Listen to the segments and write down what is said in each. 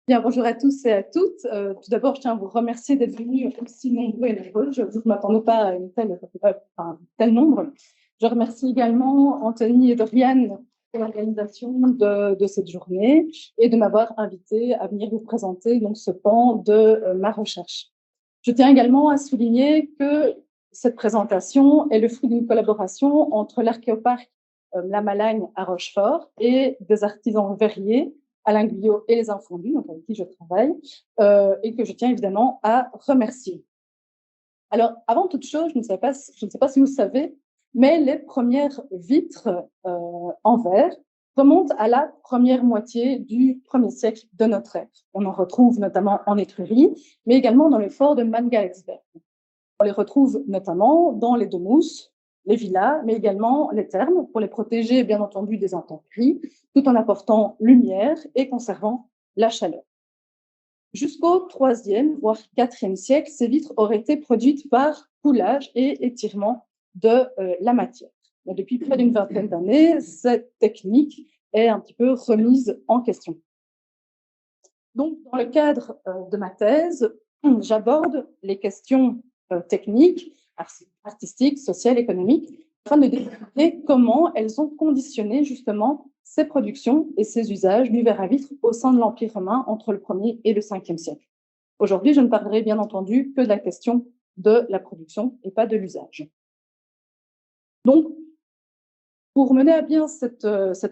Bien, bonjour à tous et à toutes. Tout d'abord, je tiens à vous remercier d'être venus aussi nombreux et nombreuses. Je ne m'attendais pas à un tel nombre. Je remercie également Anthony et Doriane pour l'organisation de cette journée et de m'avoir invité à venir vous présenter donc, ce pan de ma recherche. Je tiens également à souligner que cette présentation est le fruit d'une collaboration entre l'archéoparc La Malagne à Rochefort et des artisans verriers Alain Guyot et les Infondus, donc avec qui je travaille, et que je tiens évidemment à remercier. Alors, avant toute chose, je ne sais pas si vous savez, mais les premières vitres en verre remontent à la première moitié du 1er siècle de notre ère. On en retrouve notamment en Étrurie, mais également dans le fort de Mangaelsberg. On les retrouve notamment dans les domus, les villas, mais également les thermes, pour les protéger, bien entendu, des intempéries, tout en apportant lumière et conservant la chaleur. Jusqu'au IIIe, voire IVe siècle, ces vitres auraient été produites par coulage et étirement de la matière. Mais depuis près d'une vingtaine d'années, cette technique est un petit peu remise en question. Donc, dans le cadre de ma thèse, j'aborde les questions techniques, artistiques, sociales, économiques, afin de déterminer comment elles ont conditionné justement ces productions et ces usages du verre à vitre au sein de l'Empire romain entre le 1er et le 5e siècle. Aujourd'hui, je ne parlerai bien entendu que de la question de la production et pas de l'usage. Donc, pour mener à bien cette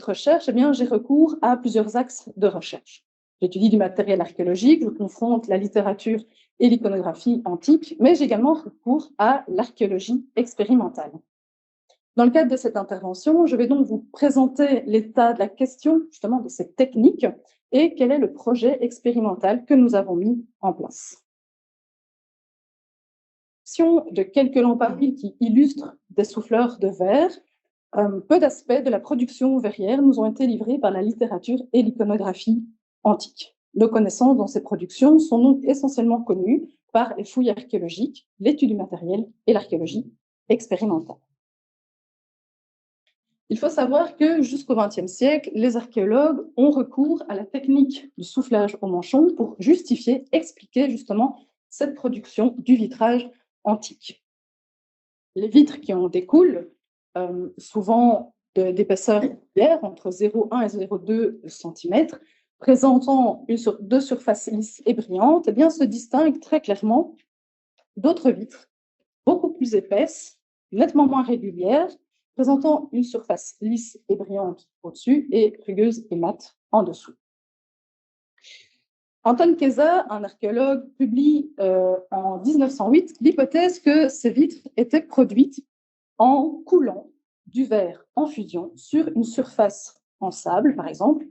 recherche, eh bien, j'ai recours à plusieurs axes de recherche. J'étudie du matériel archéologique, je confronte la littérature et l'iconographie antique, mais j'ai également recours à l'archéologie expérimentale. Dans le cadre de cette intervention, je vais donc vous présenter l'état de la question justement de cette technique et quel est le projet expérimental que nous avons mis en place. De quelques lampes à huile qui illustrent des souffleurs de verre, peu d'aspects de la production verrière nous ont été livrés par la littérature et l'iconographie antique. Nos connaissances dans ces productions sont donc essentiellement connues par les fouilles archéologiques, l'étude du matériel et l'archéologie expérimentale. Il faut savoir que jusqu'au XXe siècle, les archéologues ont recours à la technique du soufflage au manchon pour justifier, expliquer justement cette production du vitrage antique. Les vitres qui en découlent, souvent d'épaisseur régulière, entre 0,1 et 0,2 cm, présentant deux surfaces lisses et brillantes, eh bien, se distinguent très clairement d'autres vitres beaucoup plus épaisses, nettement moins régulières, présentant une surface lisse et brillante au-dessus et rugueuse et mate en dessous. Anton Keza, un archéologue, publie en 1908 l'hypothèse que ces vitres étaient produites en coulant du verre en fusion sur une surface en sable, par exemple,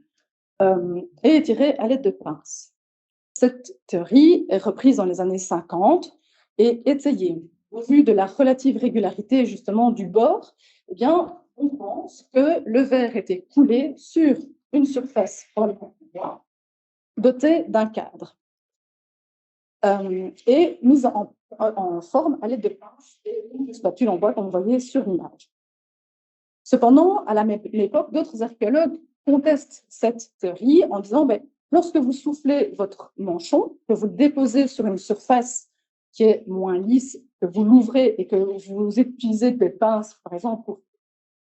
et étirée à l'aide de pinces. Cette théorie est reprise dans les années 50 et étayée. Au vu de la relative régularité justement du bord, eh bien, on pense que le verre était coulé sur une surface dotée d'un cadre et mise en forme à l'aide de pinces et de spatules en bois, comme vous voyez sur l'image. Cependant, à la même époque, d'autres archéologues contestent cette théorie en disant lorsque vous soufflez votre manchon, que vous le déposez sur une surface qui est moins lisse, que vous l'ouvrez et que vous utilisez des pinces, par exemple, pour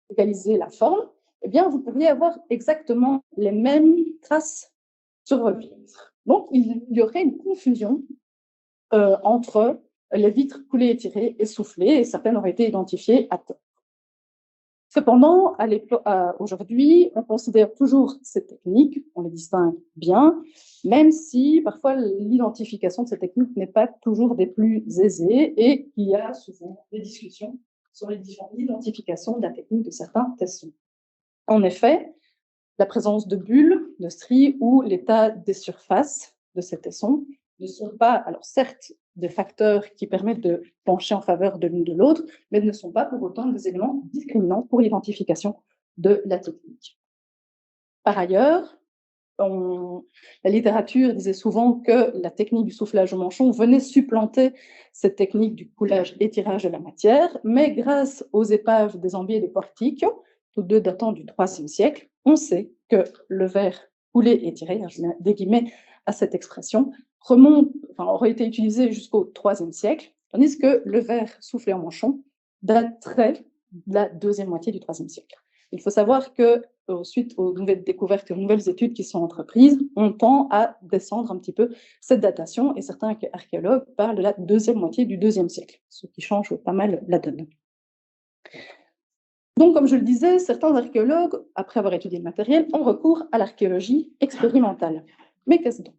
égaliser la forme, eh bien, vous pourriez avoir exactement les mêmes traces sur votre vitre. Donc, il y aurait une confusion entre les vitres coulées, étirées et soufflées, et certaines auraient été identifiées à tort. Cependant, aujourd'hui, on considère toujours ces techniques, on les distingue bien, même si parfois l'identification de ces techniques n'est pas toujours des plus aisées et qu'il y a souvent des discussions sur les différentes identifications de la technique de certains tessons. En effet, la présence de bulles, de stries ou l'état des surfaces de ces tessons ne sont pas, alors certes, des facteurs qui permettent de pencher en faveur de l'une de l'autre, mais ne sont pas pour autant des éléments discriminants pour l'identification de la technique. Par ailleurs, la littérature disait souvent que la technique du soufflage au manchon venait supplanter cette technique du coulage et tirage de la matière, mais grâce aux épaves des Ambiers et des Portiques, tous deux datant du IIIe siècle, on sait que le verre coulé et tiré, je mets des guillemets à cette expression, aurait été utilisé jusqu'au IIIe siècle, tandis que le verre soufflé en manchon daterait de la deuxième moitié du IIIe siècle. Il faut savoir que, suite aux nouvelles découvertes et aux nouvelles études qui sont entreprises, on tend à descendre un petit peu cette datation, et certains archéologues parlent de la deuxième moitié du IIe siècle, ce qui change pas mal la donne. Donc, comme je le disais, certains archéologues, après avoir étudié le matériel, ont recours à l'archéologie expérimentale. Mais qu'est-ce donc?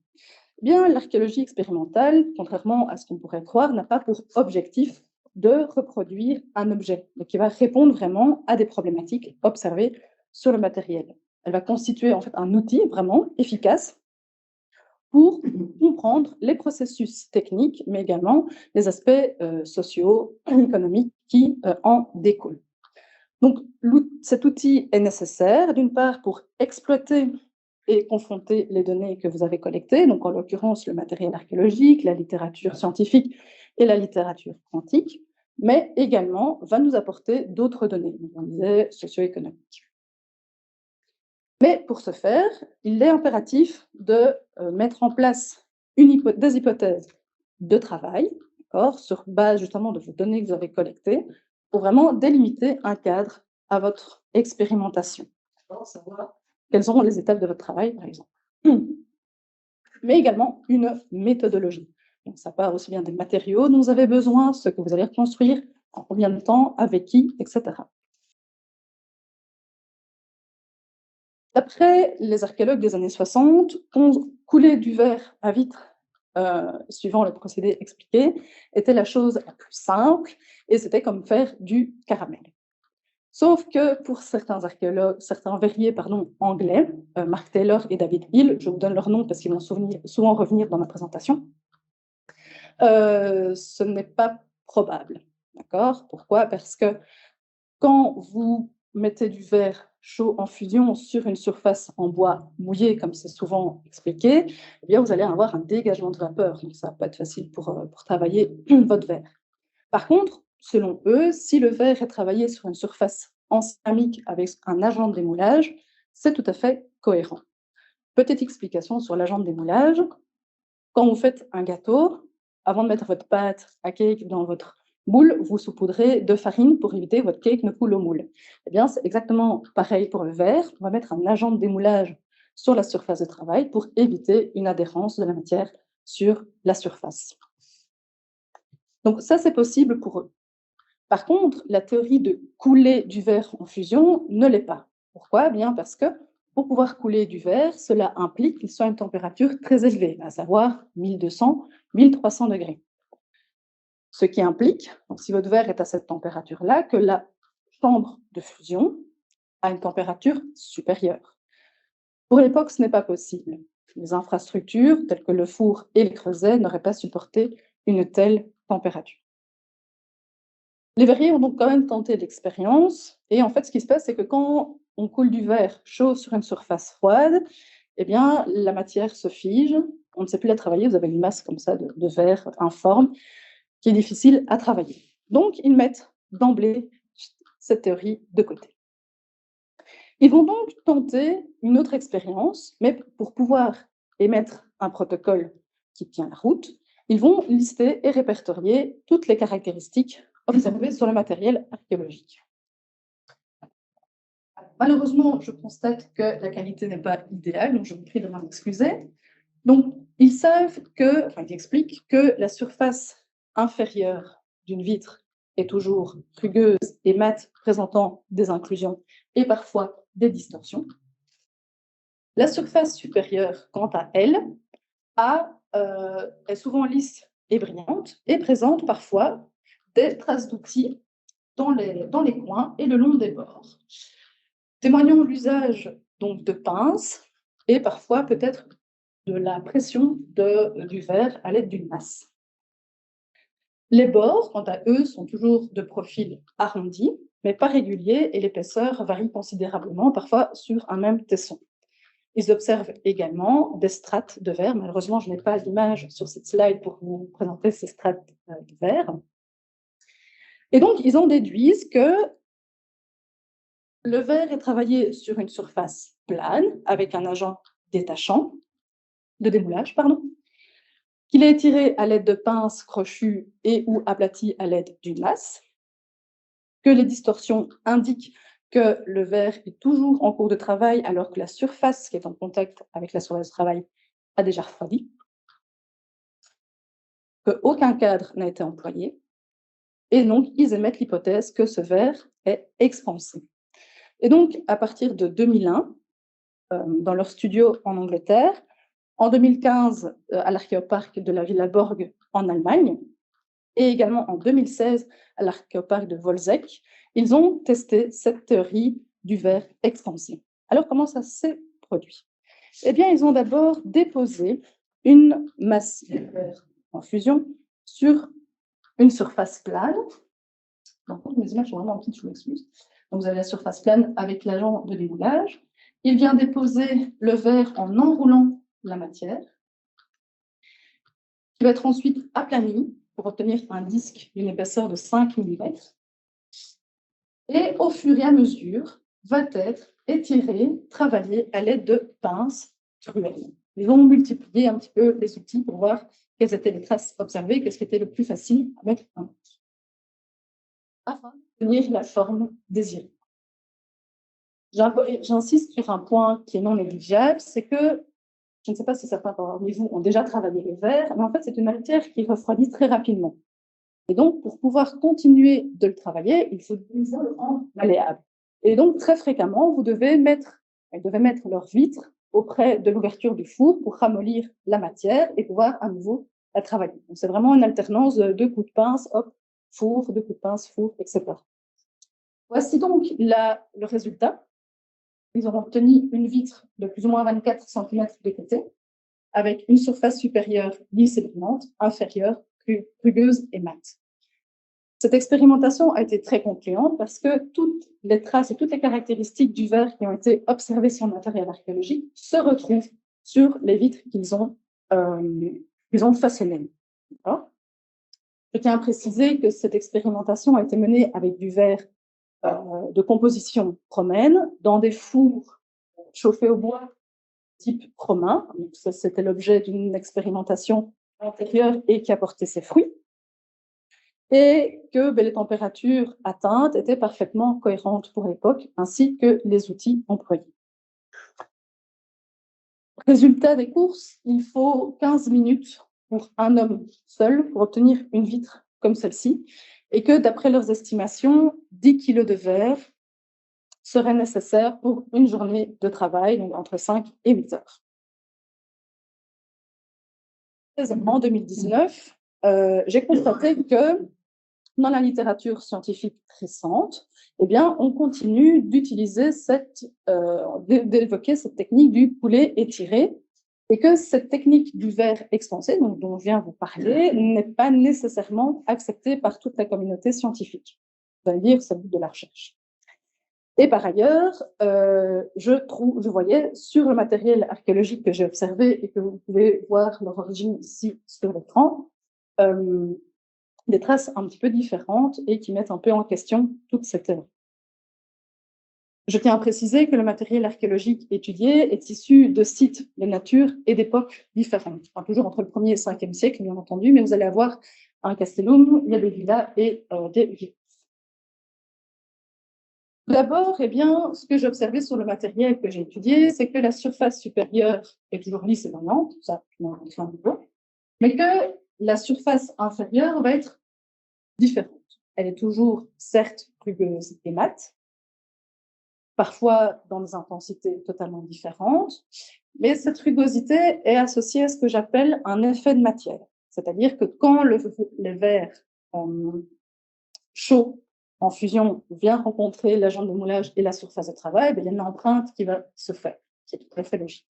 Eh bien, l'archéologie expérimentale, contrairement à ce qu'on pourrait croire, n'a pas pour objectif de reproduire un objet, mais qui va répondre vraiment à des problématiques observées sur le matériel. Elle va constituer en fait un outil vraiment efficace pour comprendre les processus techniques, mais également les aspects sociaux, économiques qui en découlent. Donc, cet outil est nécessaire, d'une part, pour exploiter et confronter les données que vous avez collectées, donc en l'occurrence le matériel archéologique, la littérature scientifique et la littérature quantique, mais également va nous apporter d'autres données, on disait socio-économiques. Mais pour ce faire, il est impératif de mettre en place des hypothèses de travail, sur base justement de vos données que vous avez collectées, pour vraiment délimiter un cadre à votre expérimentation, savoir quelles seront les étapes de votre travail, par exemple. Mais également une méthodologie. Donc, ça part aussi bien des matériaux dont vous avez besoin, ce que vous allez reconstruire, en combien de temps, avec qui, etc. D'après les archéologues des années 60, couler du verre à vitre, suivant le procédé expliqué, était la chose la plus simple, et c'était comme faire du caramel. Sauf que pour certains archéologues, certains verriers anglais, Mark Taylor et David Hill, je vous donne leur nom parce qu'ils vont souvent revenir dans ma présentation, ce n'est pas probable. D'accord? Pourquoi? Parce que quand vous mettez du verre chaud en fusion sur une surface en bois mouillé, comme c'est souvent expliqué, eh bien, vous allez avoir un dégagement de vapeur. Donc, ça ne va pas être facile pour travailler votre verre. Par contre, selon eux, si le verre est travaillé sur une surface en céramique avec un agent de démoulage, c'est tout à fait cohérent. Petite explication sur l'agent de démoulage. Quand vous faites un gâteau, avant de mettre votre pâte à cake dans votre moule, vous saupoudrez de farine pour éviter que votre cake ne coule au moule. Eh bien, c'est exactement pareil pour le verre. On va mettre un agent de démoulage sur la surface de travail pour éviter une adhérence de la matière sur la surface. Donc ça, c'est possible pour eux. Par contre, la théorie de couler du verre en fusion ne l'est pas. Pourquoi? Bien parce que pour pouvoir couler du verre, cela implique qu'il soit à une température très élevée, à savoir 1200, 1300 degrés. Ce qui implique, donc si votre verre est à cette température-là, que la chambre de fusion a une température supérieure. Pour l'époque, ce n'est pas possible. Les infrastructures, telles que le four et les creusets, n'auraient pas supporté une telle température. Les verriers ont donc quand même tenté l'expérience, et en fait, ce qui se passe, c'est que quand on coule du verre chaud sur une surface froide, eh bien, la matière se fige, on ne sait plus la travailler, vous avez une masse comme ça de verre informe, qui est difficile à travailler. Donc, ils mettent d'emblée cette théorie de côté. Ils vont donc tenter une autre expérience, mais pour pouvoir émettre un protocole qui tient la route, ils vont lister et répertorier toutes les caractéristiques observées sur le matériel archéologique. Malheureusement, je constate que la qualité n'est pas idéale, donc je vous prie de m'en excuser. Donc, ils expliquent que la surface inférieure d'une vitre est toujours rugueuse et mate, présentant des inclusions et parfois des distorsions. La surface supérieure, quant à elle, est souvent lisse et brillante et présente parfois des traces d'outils dans les coins et le long des bords, témoignant de l'usage donc de pinces et parfois peut-être de la pression du verre à l'aide d'une masse. Les bords, quant à eux, sont toujours de profil arrondi, mais pas régulier, et l'épaisseur varie considérablement, parfois sur un même tesson. Ils observent également des strates de verre. Malheureusement, je n'ai pas l'image sur cette slide pour vous présenter ces strates de verre. Et donc, ils en déduisent que le verre est travaillé sur une surface plane, avec un agent détachant, de démoulage, pardon, qu'il est étiré à l'aide de pinces crochues et ou aplati à l'aide d'une masse, que les distorsions indiquent que le verre est toujours en cours de travail alors que la surface qui est en contact avec la surface de travail a déjà refroidi, qu'aucun cadre n'a été employé, et donc ils émettent l'hypothèse que ce verre est expansé. Et donc, à partir de 2001, dans leur studio en Angleterre, en 2015 à l'Archéoparc de la Villa Borg en Allemagne, et également en 2016 à l'Archéoparc de Wolzek, ils ont testé cette théorie du verre expansé. Alors, comment ça s'est produit? Eh bien, ils ont d'abord déposé une masse de verre en fusion sur une surface plane. Donc, mes images sont vraiment petites, je m'excuse. Donc, vous avez la surface plane avec l'agent de démoulage. Il vient déposer le verre en enroulant la matière, qui va être ensuite aplani pour obtenir un disque d'une épaisseur de 5 mm. Et au fur et à mesure, va être étiré, travaillé à l'aide de pinces truelles. Ils vont multiplier un petit peu les outils pour voir quelles étaient les traces observées, qu'est-ce qui était le plus facile à mettre en œuvre, afin d'obtenir la forme désirée. J'insiste sur un point qui est non négligeable, c'est que, je ne sais pas si certains parmi vous ont déjà travaillé le verre, mais en fait, c'est une matière qui refroidit très rapidement. Et donc, pour pouvoir continuer de le travailler, il faut le rendre malléable. Et donc, très fréquemment, elles devaient mettre leur vitre auprès de l'ouverture du four pour ramollir la matière et pouvoir à nouveau la travailler. Donc, c'est vraiment une alternance de 2 coups de pince, hop, four, 2 coups de pince, four, etc. Voici donc le résultat. Ils ont obtenu une vitre de plus ou moins 24 cm de côté, avec une surface supérieure lisse et brillante, inférieure rugueuse et mate. Cette expérimentation a été très concluante parce que toutes les traces et toutes les caractéristiques du verre qui ont été observées sur le matériel archéologique se retrouvent sur les vitres qu'ils ont façonnées. Je tiens à préciser que cette expérimentation a été menée avec du verre de composition romaine dans des fours chauffés au bois type romain. C'était l'objet d'une expérimentation antérieure et qui a porté ses fruits. Et que les températures atteintes étaient parfaitement cohérentes pour l'époque, ainsi que les outils employés. Résultat des courses, il faut 15 minutes pour un homme seul pour obtenir une vitre comme celle-ci, et que d'après leurs estimations, 10 kg de verre seraient nécessaires pour une journée de travail, donc entre 5 et 8 heures. En 2019, j'ai constaté que dans la littérature scientifique récente, eh bien, on continue d'utiliser d'évoquer cette technique du poulet étiré, et que cette technique du verre expansé, dont je viens vous parler, n'est pas nécessairement acceptée par toute la communauté scientifique. Vous allez dire, c'est le but de la recherche. Et par ailleurs, je voyais sur le matériel archéologique que j'ai observé et que vous pouvez voir leur origine ici sur l'écran, des traces un petit peu différentes et qui mettent un peu en question toute cette théorie. Je tiens à préciser que le matériel archéologique étudié est issu de sites de nature et d'époques différentes, enfin, toujours entre le 1er et le 5e siècle, bien entendu, mais vous allez avoir un castellum, il y a des villas et des villes. D'abord, eh bien, ce que j'ai observé sur le matériel que j'ai étudié, c'est que la surface supérieure est toujours lisse et brillante, ça, on a un niveau, mais que la surface inférieure va être différente. Elle est toujours, certes, rugueuse et mate, parfois dans des intensités totalement différentes, mais cette rugosité est associée à ce que j'appelle un effet de matière. C'est-à-dire que quand le verre chaud en fusion vient rencontrer l'agent de moulage et la surface de travail, il y a une empreinte qui va se faire. C'est tout à fait logique.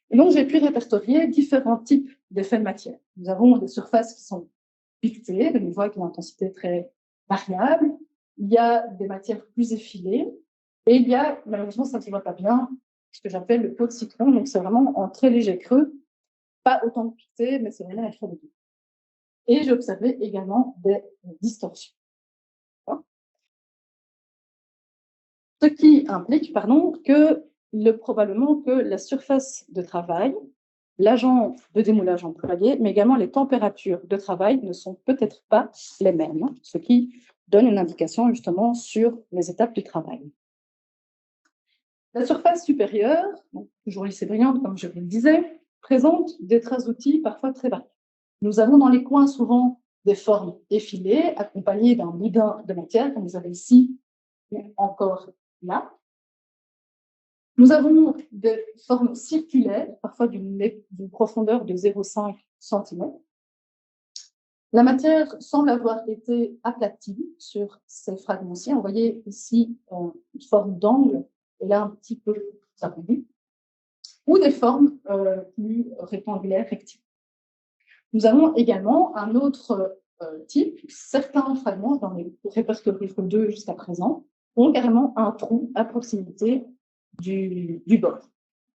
Et donc, j'ai pu répertorier différents types d'effets de matière. Nous avons des surfaces qui sont pictées, de niveau avec une intensité très variable. Il y a des matières plus effilées. Et il y a, malheureusement, ça ne se voit pas bien, ce que j'appelle le pot de cyclone. Donc, c'est vraiment en très léger creux. Pas autant de pictées, mais c'est vraiment très léger. Et j'ai observé également des distorsions. Ce qui implique, probablement que la surface de travail, l'agent de démoulage employé, mais également les températures de travail ne sont peut-être pas les mêmes, ce qui donne une indication justement sur les étapes du travail. La surface supérieure, donc toujours lisse et brillante comme je vous le disais, présente des traces d'outils parfois très variés. Nous avons dans les coins souvent des formes effilées, accompagnées d'un boudin de matière, comme vous avez ici, ou encore là. Nous avons des formes circulaires, parfois d'une profondeur de 0,5 cm. La matière semble avoir été aplatie sur ces fragments-ci. Vous voyez ici une forme d'angle, et là un petit peu arrondi, ou des formes plus rectangulaires, rectilignes. Nous avons également un autre type. Certains fragments, dans les répertoriés 2 jusqu'à présent, ont carrément un trou à proximité du bord.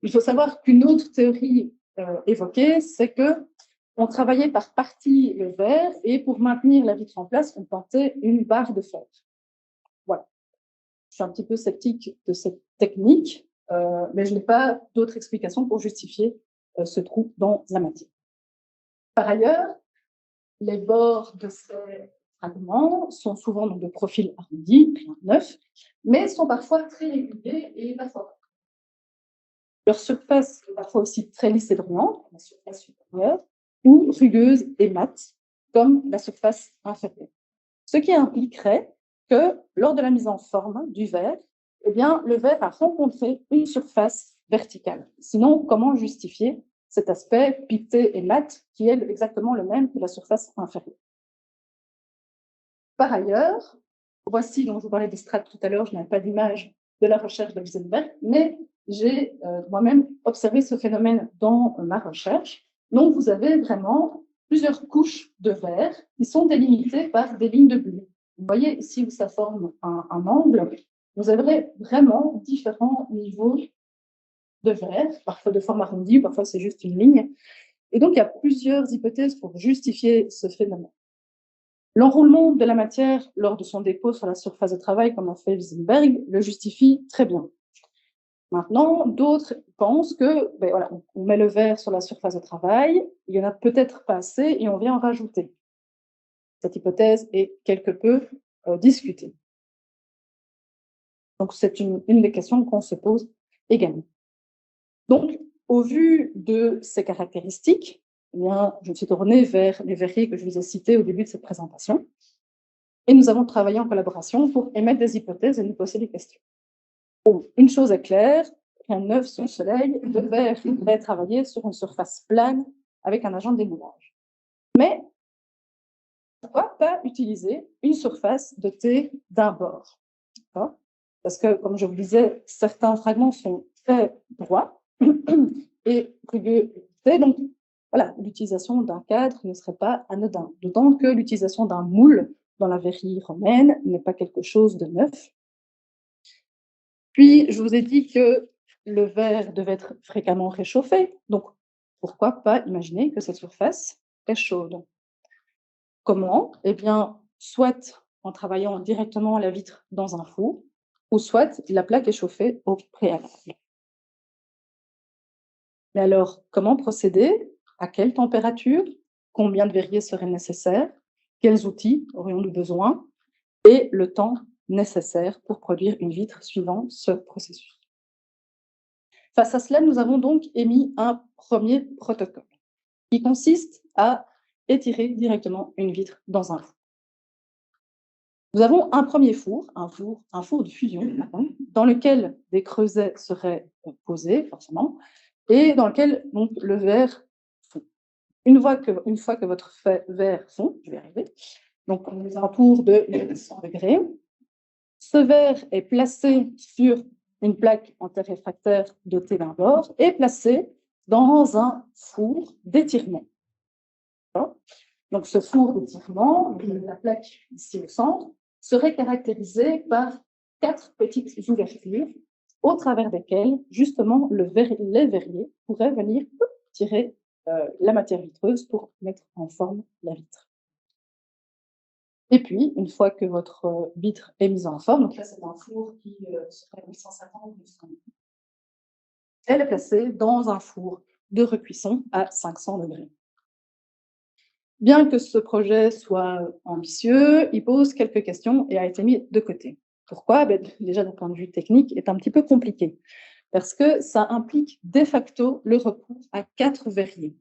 Il faut savoir qu'une autre théorie évoquée, c'est que on travaillait par partie le verre et pour maintenir la vitre en place, on plantait une barre de fer. Voilà. Je suis un petit peu sceptique de cette technique, mais je n'ai pas d'autre explication pour justifier ce trou dans la matière. Par ailleurs, les bords de ces fragments sont souvent donc de profil arrondi, rien de neuf, mais sont parfois très réguliers et parfois. Leur surface est parfois aussi très lisse et brillante, la surface supérieure, ou rugueuse et mate, comme la surface inférieure. Ce qui impliquerait que, lors de la mise en forme du verre, eh bien, le verre a rencontré une surface verticale. Sinon, comment justifier cet aspect piqueté et mat qui est exactement le même que la surface inférieure? Par ailleurs, voici, donc je vous parlais des strates tout à l'heure, je n'avais pas d'image de la recherche de Wiesenberg, mais j'ai moi-même observé ce phénomène dans ma recherche. Donc, vous avez vraiment plusieurs couches de verre qui sont délimitées par des lignes de bleu. Vous voyez ici où ça forme un angle. Vous avez vraiment différents niveaux de verre, parfois de forme arrondie, parfois c'est juste une ligne. Et donc, il y a plusieurs hypothèses pour justifier ce phénomène. L'enroulement de la matière lors de son dépôt sur la surface de travail, comme a fait Wiesenberg, le justifie très bien. Maintenant, d'autres pensent que, ben voilà, on met le verre sur la surface de travail, il y en a peut-être pas assez et on vient en rajouter. Cette hypothèse est quelque peu discutée. Donc, c'est une des questions qu'on se pose également. Donc, au vu de ces caractéristiques, eh bien, je me suis tournée vers les verriers que je vous ai cités au début de cette présentation. Et nous avons travaillé en collaboration pour émettre des hypothèses et nous poser des questions. Bon, une chose est claire, rien de neuf sous le soleil, le verre devrait travailler sur une surface plane avec un agent de démoulage. Mais pourquoi pas utiliser une surface dotée d'un bord? Parce que, comme je vous disais, certains fragments sont très droits et rugueux. Donc, voilà, l'utilisation d'un cadre ne serait pas anodin, d'autant que l'utilisation d'un moule dans la verrerie romaine n'est pas quelque chose de neuf. Puis, je vous ai dit que le verre devait être fréquemment réchauffé, donc pourquoi pas imaginer que cette surface est chaude? Comment? Eh bien, soit en travaillant directement la vitre dans un four, ou soit la plaque est chauffée au préalable. Mais alors, comment procéder? À quelle température? Combien de verriers seraient nécessaires? Quels outils aurions-nous besoin? Et le temps nécessaire pour produire une vitre suivant ce processus. Face à cela, nous avons donc émis un premier protocole qui consiste à étirer directement une vitre dans un four. Nous avons un premier four, un four de fusion, dans lequel des creusets seraient posés, forcément, et dans lequel donc, le verre fond. Une fois que votre verre fond, je vais y arriver, donc aux alentours de 100 degrés, ce verre est placé sur une plaque antiréfractaire dotée d'un bord et placé dans un four d'étirement. Donc ce four d'étirement, la plaque ici au centre, serait caractérisé par 4 petites ouvertures au travers desquelles, justement, les verriers pourraient venir tirer la matière vitreuse pour mettre en forme la vitre. Et puis, une fois que votre vitre est mise en forme, donc là c'est un four qui serait 850 900, elle est placée dans un four de recuisson à 500 degrés. Bien que ce projet soit ambitieux, il pose quelques questions et a été mis de côté. Pourquoi? Déjà, d'un point de vue technique, est un petit peu compliqué, parce que ça implique de facto le recours à 4 verriers.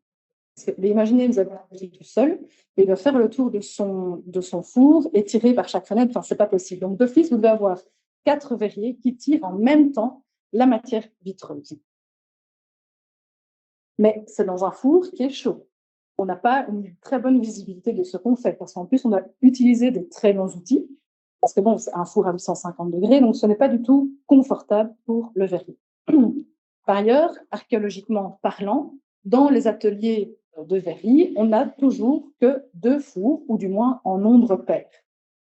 Imaginez, vous avez un verrier tout seul, et il doit faire le tour de son four et tirer par chaque fenêtre, enfin, c'est pas possible. Donc, d'office, vous devez avoir 4 verriers qui tirent en même temps la matière vitreuse. Mais c'est dans un four qui est chaud. On n'a pas une très bonne visibilité de ce qu'on fait, parce qu'en plus, on doit utiliser des très longs outils, parce que bon, c'est un four à 850 degrés, donc ce n'est pas du tout confortable pour le verrier. Par ailleurs, archéologiquement parlant, dans les ateliers de verrerie, on n'a toujours que 2 fours, ou du moins en nombre pair.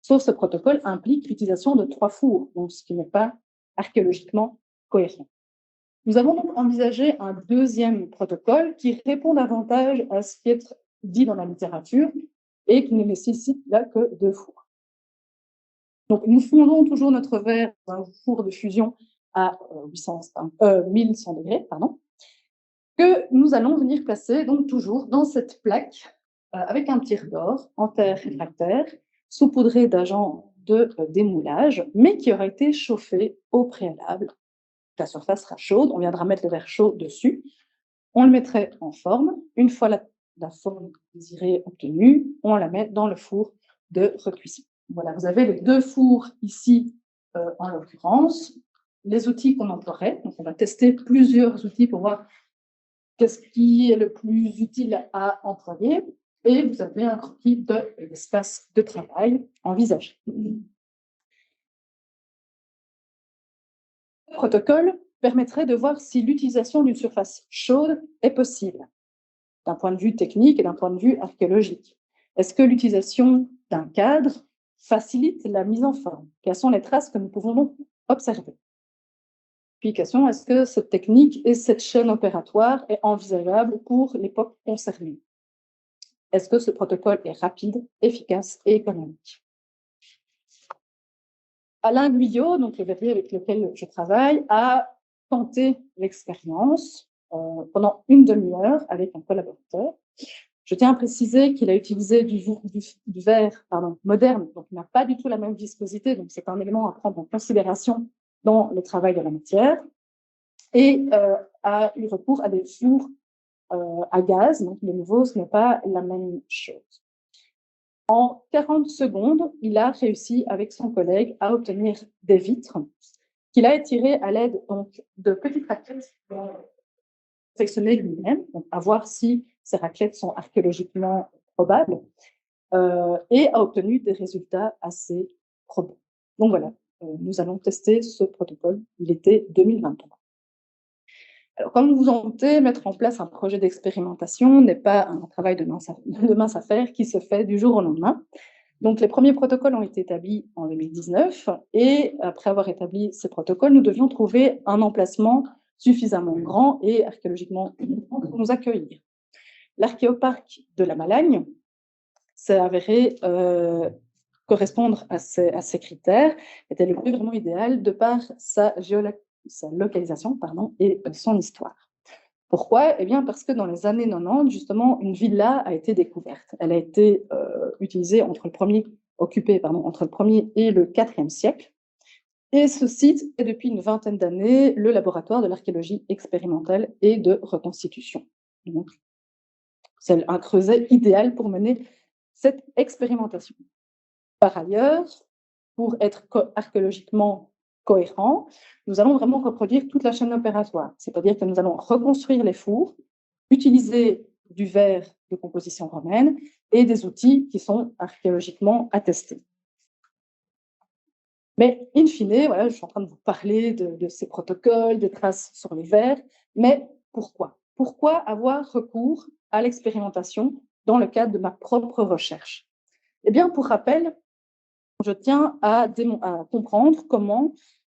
Sauf ce protocole implique l'utilisation de 3 fours, donc ce qui n'est pas archéologiquement cohérent. Nous avons donc envisagé un deuxième protocole qui répond davantage à ce qui est dit dans la littérature et qui ne nécessite là que 2 fours. Donc, nous fondons toujours notre verre dans un four de fusion à 1100 degrés, que nous allons venir placer donc toujours dans cette plaque avec un tir d'or en terre réfractaire, saupoudré d'agents de démoulage, mais qui aura été chauffé au préalable. La surface sera chaude, on viendra mettre le verre chaud dessus, on le mettrait en forme. Une fois la forme désirée obtenue, on la met dans le four de recuisson. Voilà, vous avez les 2 fours ici en l'occurrence. Les outils qu'on emploierait, donc on va tester plusieurs outils pour voir qu'est-ce qui est le plus utile à employer, et vous avez un croquis de l'espace de travail envisagé. Le protocole permettrait de voir si l'utilisation d'une surface chaude est possible, d'un point de vue technique et d'un point de vue archéologique. Est-ce que l'utilisation d'un cadre facilite la mise en forme? Quelles sont les traces que nous pouvons donc observer? Puis, question, est-ce que cette technique et cette chaîne opératoire est envisageable pour l'époque concernée? Est-ce que ce protocole est rapide, efficace et économique? Alain Guyot, donc le verrier avec lequel je travaille, a tenté l'expérience pendant une demi-heure avec un collaborateur. Je tiens à préciser qu'il a utilisé du verre moderne, donc il n'a pas du tout la même viscosité, donc c'est un élément à prendre en considération dans le travail de la matière, et a eu recours à des fours à gaz, donc de nouveau, ce n'est pas la même chose. En 40 secondes, il a réussi avec son collègue à obtenir des vitres qu'il a étirées à l'aide donc de petites raclettes confectionnées lui-même, donc à voir si ces raclettes sont archéologiquement probables, et a obtenu des résultats assez probants. Donc voilà, nous allons tester ce protocole l'été 2023. Alors, comme vous vous en doutez, mettre en place un projet d'expérimentation n'est pas un travail de mince affaire qui se fait du jour au lendemain. Donc, les premiers protocoles ont été établis en 2019 et après avoir établi ces protocoles, nous devions trouver un emplacement suffisamment grand et archéologiquement pour nous accueillir. L'archéoparc de la Malagne s'est avéré correspondre à ces critères, était le plus vraiment idéal de par sa localisation et son histoire. Pourquoi? Eh bien, parce que dans les années 90, justement, une villa a été découverte. Elle a été utilisée occupée entre le 1er et le 4e siècle. Et ce site est depuis une vingtaine d'années le laboratoire de l'archéologie expérimentale et de reconstitution. Donc, c'est un creuset idéal pour mener cette expérimentation. Par ailleurs, pour être archéologiquement cohérent, nous allons vraiment reproduire toute la chaîne opératoire. C'est-à-dire que nous allons reconstruire les fours, utiliser du verre de composition romaine et des outils qui sont archéologiquement attestés. Mais in fine, voilà, je suis en train de vous parler de ces protocoles, des traces sur les verres, mais pourquoi? Pourquoi avoir recours à l'expérimentation dans le cadre de ma propre recherche? Eh bien, pour rappel, je tiens à comprendre comment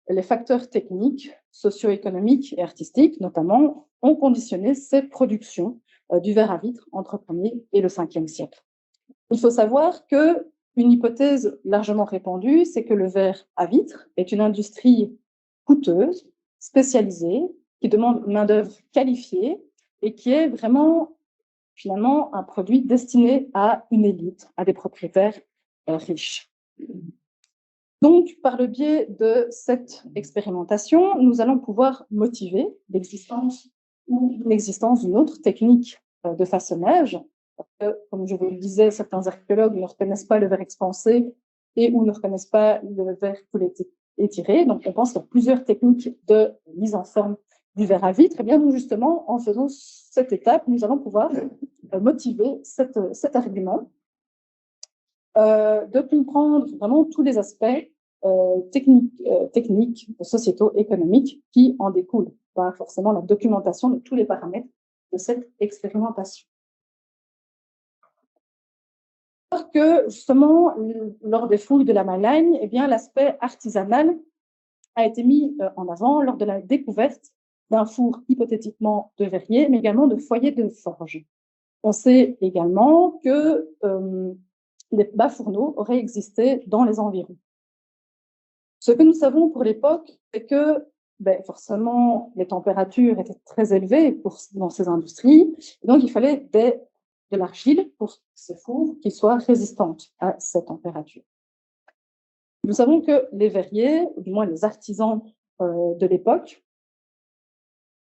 les facteurs techniques, socio-économiques et artistiques, notamment, ont conditionné ces productions du verre à vitre entre le 1er et le 5e siècle. Il faut savoir qu'une hypothèse largement répandue, c'est que le verre à vitre est une industrie coûteuse, spécialisée, qui demande une main-d'œuvre qualifiée et qui est vraiment, finalement, un produit destiné à une élite, à des propriétaires riches. Donc, par le biais de cette expérimentation, nous allons pouvoir motiver l'existence ou l'inexistence d'une autre technique de façonnage. Parce que, comme je vous le disais, certains archéologues ne reconnaissent pas le verre expansé et ou ne reconnaissent pas le verre étiré. Donc, on pense qu'il y a plusieurs techniques de mise en forme du verre à vitre. Et bien, nous, justement, en faisant cette étape, nous allons pouvoir motiver cet argument de comprendre vraiment tous les aspects techniques, sociétaux, économiques qui en découlent, pas forcément la documentation de tous les paramètres de cette expérimentation. Alors que justement, lors des fouilles de la Malagne, eh bien, l'aspect artisanal a été mis en avant lors de la découverte d'un four hypothétiquement de verrier, mais également de foyers de forge. On sait également que les bas-fourneaux auraient existé dans les environs. Ce que nous savons pour l'époque, c'est que forcément, les températures étaient très élevées dans ces industries, et donc il fallait de l'argile pour ces fours qui soient résistantes à ces températures. Nous savons que les verriers, ou du moins les artisans de l'époque,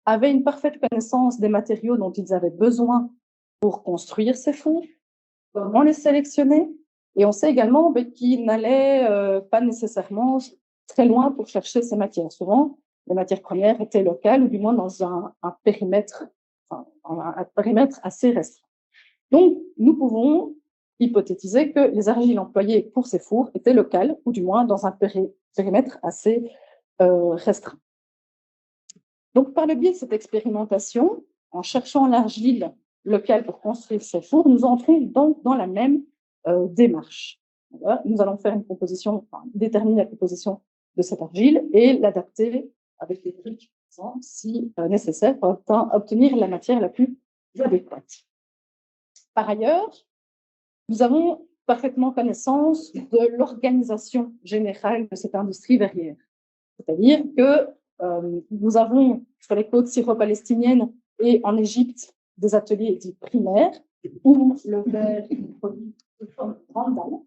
avaient une parfaite connaissance des matériaux dont ils avaient besoin pour construire ces fours, comment les sélectionner, et on sait également qu'ils n'allaient pas nécessairement très loin pour chercher ces matières. Souvent, les matières premières étaient locales, ou du moins dans un périmètre assez restreint. Donc, nous pouvons hypothétiser que les argiles employées pour ces fours étaient locales, ou du moins dans un périmètre assez restreint. Donc, par le biais de cette expérimentation, en cherchant l'argile locale pour construire ces fours, nous entrons donc dans la même démarche. Nous allons faire une composition, déterminer la composition de cette argile et l'adapter avec les briques si nécessaire pour obtenir la matière la plus adéquate. Par ailleurs, nous avons parfaitement connaissance de l'organisation générale de cette industrie verrière. C'est-à-dire que nous avons sur les côtes syro-palestiniennes et en Égypte des ateliers dits primaires où le verre est produit sous forme de grandes dalles.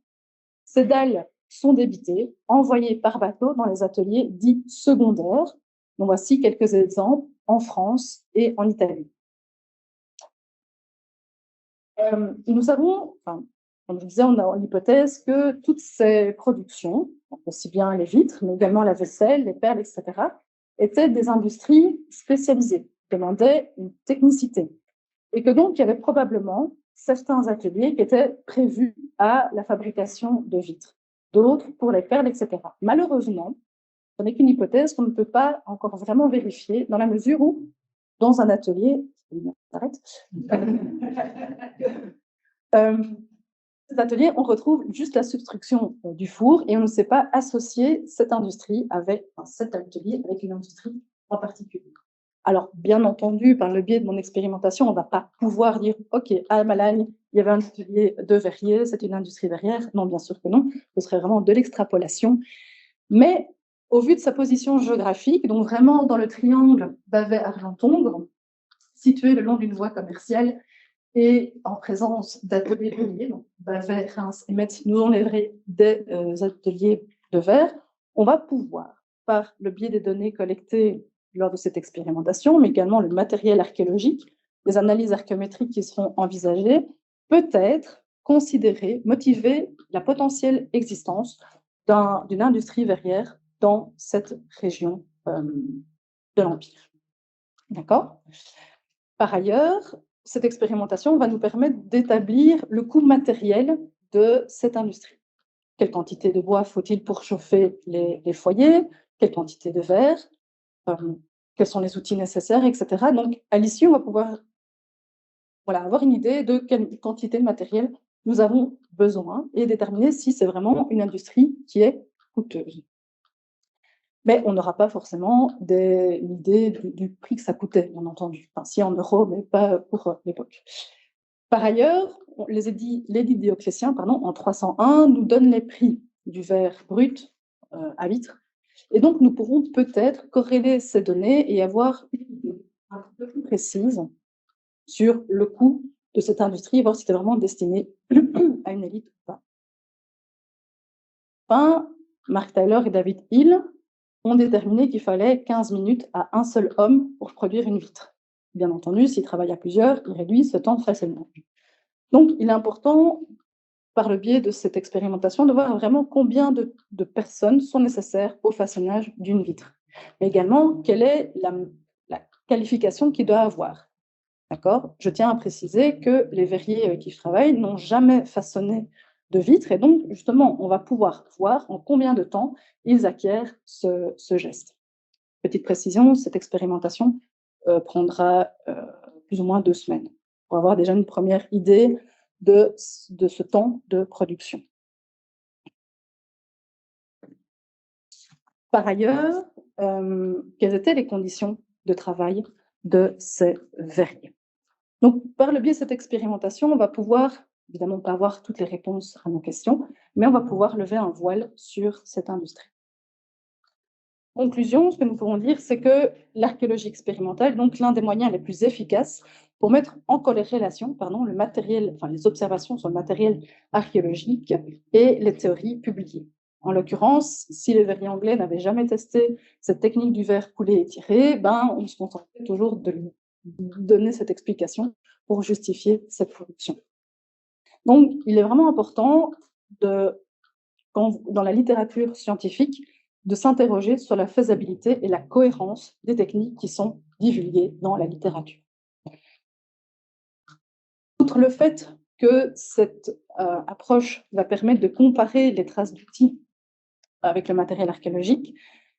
Ces dalles sont débitées, envoyées par bateau dans les ateliers dits secondaires. Donc voici quelques exemples en France et en Italie. Nous avons, comme je disais, on a l'hypothèse que toutes ces productions, aussi bien les vitres, mais également la vaisselle, les perles, etc., étaient des industries spécialisées, demandaient une technicité. Et que donc, il y avait probablement certains ateliers qui étaient prévus à la fabrication de vitres, d'autres pour les perles, etc. Malheureusement, ce n'est qu'une hypothèse qu'on ne peut pas encore vraiment vérifier, dans la mesure où, dans un atelier, ces ateliers, on retrouve juste la substruction du four et on ne sait pas associer cette industrie cet atelier avec une industrie en particulier. Alors, bien entendu, par le biais de mon expérimentation, on ne va pas pouvoir dire « Ok, à Malagne, il y avait un atelier de verrier, c'est une industrie verrière ». Non, bien sûr que non, ce serait vraiment de l'extrapolation. Mais au vu de sa position géographique, donc vraiment dans le triangle Bavay-Argentonge, situé le long d'une voie commerciale et en présence d'ateliers verriers, donc Bavay, Reims et Metz nous ont livré des ateliers de verre, on va pouvoir, par le biais des données collectées lors de cette expérimentation, mais également le matériel archéologique, les analyses archéométriques qui seront envisagées, peut-être considérer, motiver la potentielle existence d'une industrie verrière dans cette région de l'Empire. D'accord ? Par ailleurs, cette expérimentation va nous permettre d'établir le coût matériel de cette industrie. Quelle quantité de bois faut-il pour chauffer les foyers? Quelle quantité de verre? Quels sont les outils nécessaires, etc. Donc, à l'issue, on va pouvoir avoir une idée de quelle quantité de matériel nous avons besoin et déterminer si c'est vraiment une industrie qui est coûteuse. Mais on n'aura pas forcément une idée du prix que ça coûtait, bien entendu. Enfin, si en euros, mais pas pour l'époque. Par ailleurs, l'édit Dioclétien, en 301, nous donne les prix du verre brut à vitre. Et donc, nous pourrons peut-être corréler ces données et avoir une idée un peu plus précise sur le coût de cette industrie, voir si c'était vraiment destiné à une élite ou pas. Enfin, Mark Taylor et David Hill ont déterminé qu'il fallait 15 minutes à un seul homme pour produire une vitre. Bien entendu, s'il travaille à plusieurs, il réduit ce temps facilement. Donc, il est important, par le biais de cette expérimentation, de voir vraiment combien de personnes sont nécessaires au façonnage d'une vitre. Mais également, quelle est la qualification qu'il doit avoir. D'accord ? Je tiens à préciser que les verriers avec qui je travaille n'ont jamais façonné de vitre, et donc, justement, on va pouvoir voir en combien de temps ils acquièrent ce geste. Petite précision, cette expérimentation prendra plus ou moins 2 semaines pour avoir déjà une première idée de ce temps de production. Par ailleurs, quelles étaient les conditions de travail de ces verriers? Donc, par le biais de cette expérimentation, on va pouvoir, évidemment, pas avoir toutes les réponses à nos questions, mais on va pouvoir lever un voile sur cette industrie. Conclusion, ce que nous pouvons dire, c'est que l'archéologie expérimentale, donc l'un des moyens les plus efficaces pour mettre en corrélation le matériel, enfin les observations sur le matériel archéologique et les théories publiées. En l'occurrence, si les verriers anglais n'avaient jamais testé cette technique du verre coulé et tiré, on se contentait toujours de lui donner cette explication pour justifier cette production. Donc, il est vraiment important, dans la littérature scientifique, de s'interroger sur la faisabilité et la cohérence des techniques qui sont divulguées dans la littérature. Outre le fait que cette approche va permettre de comparer les traces d'outils avec le matériel archéologique,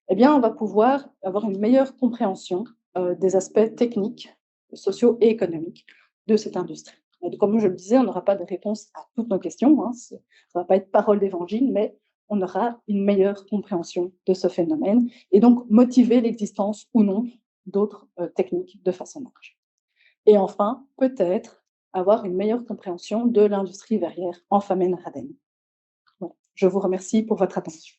on va pouvoir avoir une meilleure compréhension des aspects techniques, sociaux et économiques de cette industrie. Et comme je le disais, on n'aura pas de réponse à toutes nos questions, ça ne va pas être parole d'évangile, mais on aura une meilleure compréhension de ce phénomène et donc motiver l'existence ou non d'autres techniques de façonnage. Et enfin, peut-être avoir une meilleure compréhension de l'industrie verrière en Famenne-Radenne. Voilà. Je vous remercie pour votre attention.